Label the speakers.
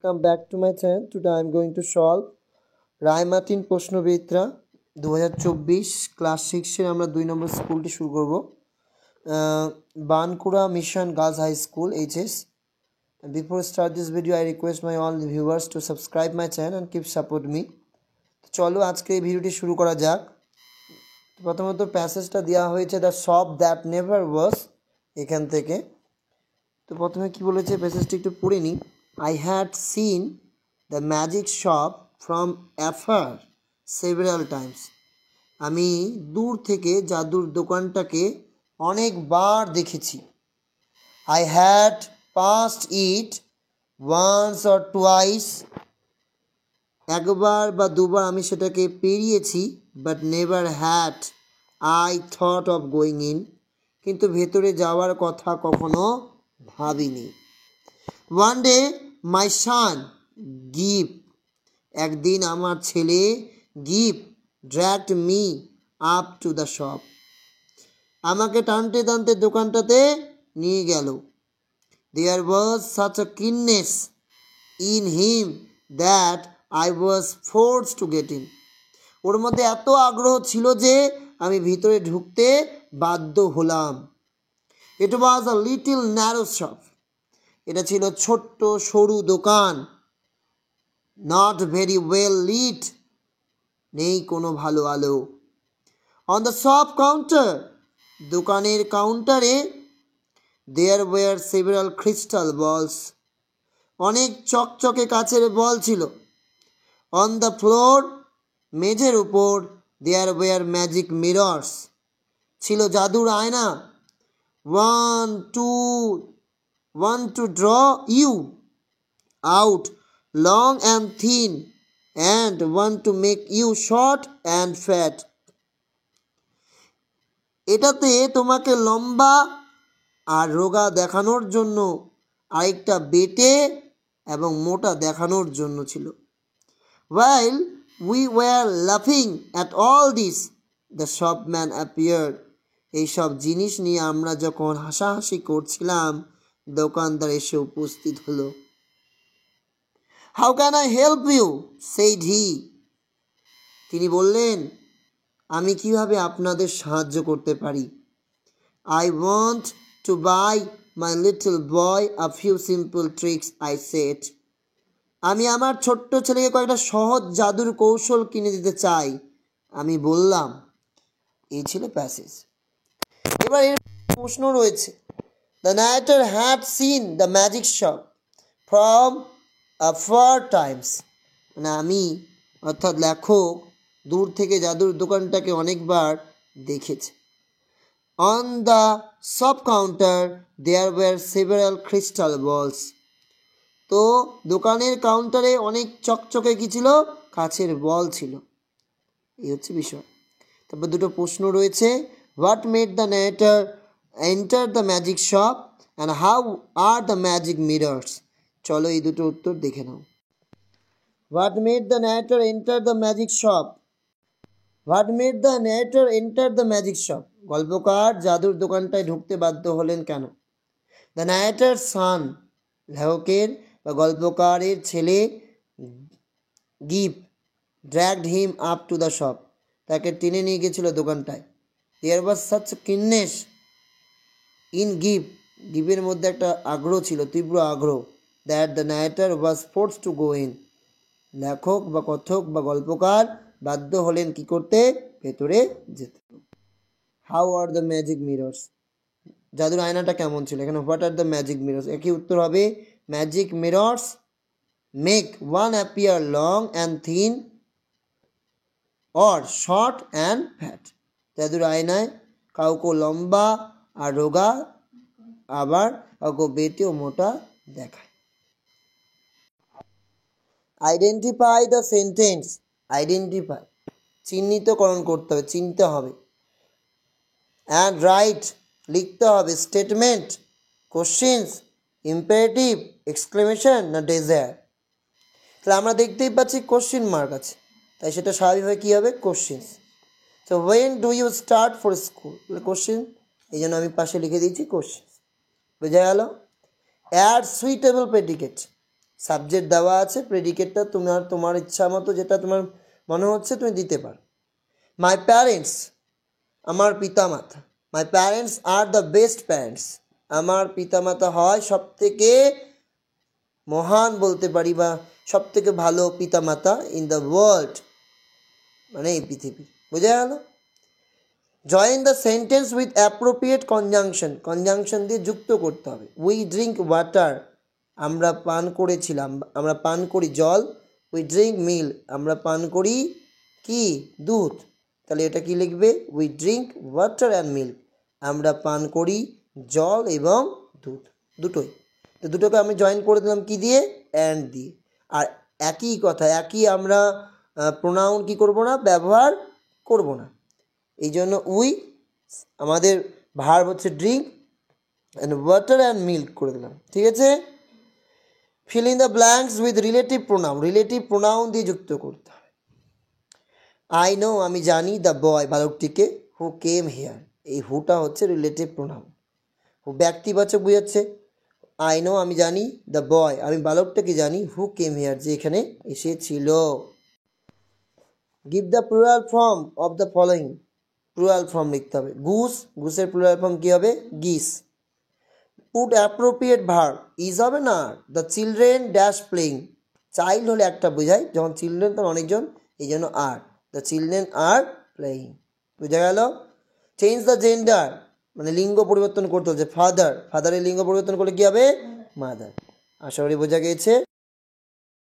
Speaker 1: Welcome back to my channel. Today I am going to solve ray martin প্রশ্নবিদ্যা 2024 class 6 এর আমরা 2 নম্বর স্কুলটি শুরু করব Bankura mission girls high school HS Before start this video I request my all viewers to subscribe my channel and keep support me. তো চলো আজকে এই ভিডিওটি শুরু করা যাক। প্রথমত প্যাসেজটা দেওয়া হয়েছে the shop that never was এখান থেকে। তো প্রথমে কি বলেছে প্যাসেজটি একটু পড়ে নিই। I had seen the magic shop from afar several times. আমি দূর থেকে জাদুর দোকানটাকে অনেকবার দেখেছি। I had passed it once or twice. একবার বা দুবার আমি সেটাকে পেরিয়েছি, but never had I thought of going in. কিন্তু ভেতরে যাওয়ার কথা কখনো ভাবিনি। One day my son Gip, একদিন আমার ছেলে Gip dragged me up to the shop. আমাকে টানতে টানতে দোকানটাতে নিয়ে গেল। There was such a keenness in him that I was forced to get in. ওর মধ্যে এত আগ্রহ ছিল যে আমি ভিতরে ঢুকতে বাধ্য হলাম। It was a little narrow shop. এটা ছিল ছোট্ট সরু দোকান। Not very well lit. নেই কোনো ভালো আলো। On the shop counter, দোকানের কাউন্টারে there were several crystal balls. অনেক চকচকে কাচের বল ছিল। On the floor, মেঝের উপর there were magic mirrors. ছিল জাদুর আয়না। One to draw you out long and thin, and one to make you short and fat. এটাতে তোমাকে লম্বা আর রোগা দেখানোর জন্য আরেকটা বেটে এবং মোটা দেখানোর জন্য ছিল। While we were laughing at all this, the shopman appeared. এই সব জিনিস নিয়ে আমরা যখন হাসাহাসি করছিলাম দোকানদার এসে উপস্থিত হলো। How can I help you? said he. তিনি বললেন, আমি কিভাবে আপনাদের সাহায্য করতে পারি? I want to buy my little boy a few simple tricks, I said. আমি আমার ছোট্ট ছেলেকে কয়েকটা সহজ জাদুর কৌশল কিনে দিতে চাই, আমি বললাম। এই ছিল প্যাসেজ। এবার এর প্রশ্ন রয়েছে। The narrator had seen the magic shop from afar times. মানে আমি অর্থাৎ লেখক দূর থেকে জাদুর দোকানটাকে অনেকবার দেখেছে। On the shop counter there were several crystal balls. তো দোকানের কাউন্টারে অনেক চকচকে কি ছিল? কাচের বল ছিল। এই হচ্ছে বিষয়। তারপর দুটো প্রশ্ন রয়েছে। What made the narrator enter the magic shop and how are the magic mirrors? চলো এই দুটো উত্তর দেখে নাও। What made the narrator enter the magic shop? What made the narrator enter the magic shop? গল্পকার জাদুর দোকানটায় ঢুকতে বাধ্য হলেন কেন? The narrator's son, লেখকের বা গল্পকারের ছেলে গিপ dragged him up to the shop. তাকে টেনে নিয়ে গেছিল দোকানটায়। There was such a keenness in গিপের মধ্যে একটা আগ্রহ ছিল, তীব্র আগ্রহ, that the narrator was forced to go in. লেখক বা কথক বা গল্পকার বাধ্য হলেন কি করতে? ভেতরে যেতে। How are the magic mirrors? জাদুর আয়নাটা কেমন ছিল? এখানে what are the magic mirrors? একই উত্তর হবে magic mirrors make one appear long and thin or short and fat. জাদুর আয়নায় কাউকে লম্বা আর রোগা আবার কাউকে বেটে ও মোটা দেখায়। Identify the sentence. Identify চিহ্নিতকরণ করতে হবে, চিনতে হবে। And write লিখতে হবে statement, questions, imperative, exclamation না desire. তাহলে আমরা দেখতেই পাচ্ছি কোশ্চেন মার্ক আছে, তাই সেটা স্বাভাবিকভাবে কী হবে? Questions. So when do you start for school? Question, এই জন্য আমি পাশে লিখে দিয়েছি কোশ্চেন। বোঝা গেল? Add suitable predicate. সাবজেক্ট দেওয়া আছে, প্রেডিকেটটা তোমার ইচ্ছা মতো যেটা তোমার মনে হচ্ছে তুমি দিতে পারো। মাই প্যারেন্টস, আমার পিতামাতা। My parents are the best parents, আমার পিতামাতা হয় সবথেকে মহান বলতে পারি বা সবথেকে ভালো পিতামাতা ইন দ্য ওয়ার্ল্ড, মানে এই পৃথিবী। বোঝা গেল? Join the sentence with appropriate conjunction, conjunction দিয়ে যুক্ত করতে হবে। উই ড্রিঙ্ক ওয়াটার, আমরা পান করেছিলাম, আমরা পান করি জল। উই ড্রিঙ্ক মিল্ক, আমরা পান করি কি, দুধ। তাহলে এটা কি লিখবে, we drink water and milk, আমরা পান করি জল এবং দুধ, দুটোই। তো দুটোকে আমি জয়েন করে দিলাম কি দিয়ে, অ্যান্ড দিয়ে। আর একই কথা, একই আমরা প্রোনাউন কি করব না, ব্যবহার করব না। এই জন্য উই, আমাদের ভার্ব হচ্ছে drink, and water and milk করে দিলাম। ঠিক আছে? Fill in the blanks with relative pronoun, relative pronoun দিয়ে যুক্ত করতে হবে। আই নো, আমি জানি, the boy, বালকটিকে, who came here, এই হুটা হচ্ছে রিলেটিভ প্রোনাউন। হু ব্যক্তিবাচক বোঝাচ্ছে, আই নো, আমি জানি, দ্য বয়, আমি বালকটাকে জানি, হু কেম হেয়ার, যে এখানে এসেছিল। Give the plural form of the following, plural form লিখতে হবে। গুস, গুসের প্লুরাল ফর্ম কী হবে, geese. Put appropriate verb, is হবে না, the children dash playing, child হলে একটা বোঝায়, যখন চিলড্রেন তখন অনেকজন, এই জন্য আর, দ্য চিলড্রেন আর প্লেইং। বুঝা গেল? চেঞ্জ দ্য জেন্ডার, মানে লিঙ্গ পরিবর্তন করতে হচ্ছে। ফাদার, ফাদারের লিঙ্গ পরিবর্তন করলে কী হবে, মাদার। আশা করি বোঝা গিয়েছে।